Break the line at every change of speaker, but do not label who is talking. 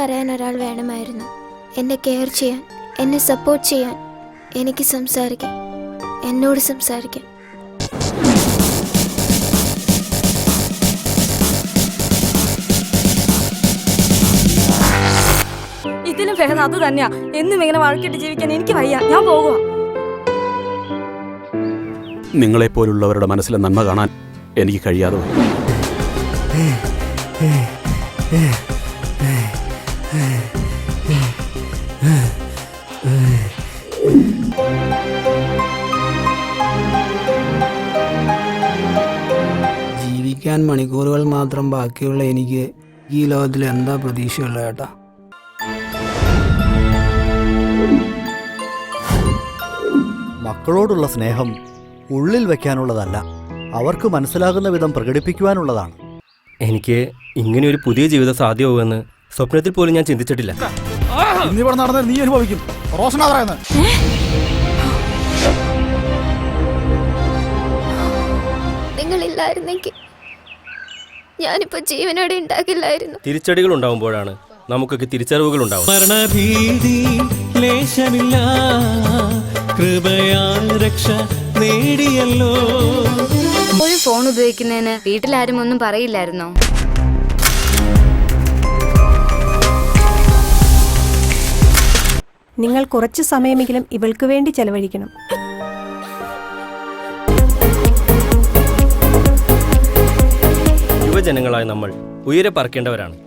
പറയാൻ ഒരാൾ വേണമായിരുന്നു. എന്നെ കെയർ ചെയ്യാൻ, എന്നെ സപ്പോർട്ട് ചെയ്യാൻ, എനിക്ക് സംസാരിക്കാൻ, എന്നോട് സംസാരിക്കാൻ.
ഇതിലും ഭേദം അത് തന്നെയാ. എന്നും ഇങ്ങനെ വഴക്കിട്ട് ജീവിക്കാൻ എനിക്ക് വയ്യ. ഞാൻ പോകുക.
നിങ്ങളെപ്പോലുള്ളവരുടെ മനസ്സിലെ നന്മ കാണാൻ എനിക്ക് കഴിയാതെ പോയി.
ജീവിക്കാൻ മണിക്കൂറുകൾ മാത്രം ബാക്കിയുള്ള എനിക്ക് ഈ ലോകത്തിൽ എന്താ പ്രതീക്ഷയുള്ള ചേട്ടാ?
മക്കളോടുള്ള സ്നേഹം ഉള്ളിൽ വെക്കാനുള്ളതല്ല, അവർക്ക് മനസ്സിലാകുന്ന വിധം പ്രകടിപ്പിക്കുവാനുള്ളതാണ്.
എനിക്ക് ഇങ്ങനെയൊരു പുതിയ ജീവിതം സാധ്യമാവുമെന്ന് സ്വപ്നത്തിൽ പോലും ഞാൻ ചിന്തിച്ചിട്ടില്ല.
നീ അനുഭവിക്കും.
നിങ്ങളില്ലായിരുന്നെങ്കിൽ ഞാനിപ്പോ ജീവനോടെ ഉണ്ടാകില്ലായിരുന്നു.
തിരിച്ചടികൾ ഉണ്ടാവുമ്പോഴാണ് നമുക്കൊക്കെ തിരിച്ചറിവുകൾ ഉണ്ടാവും.
മരണഭീതി ലേശമില്ല, കൃപയാൽ രക്ഷ നേടിയല്ലോ.
ഒരു ഫോൺ ഉപയോഗിക്കുന്നതിന് വീട്ടിലാരും ഒന്നും പറയില്ലായിരുന്നോ?
നിങ്ങൾ കുറച്ചു സമയമെങ്കിലും ഇവൾക്ക് വേണ്ടി ചെലവഴിക്കണം.
യുവജനങ്ങളായ നമ്മൾ ഉയരെ പറക്കേണ്ടവരാണ്.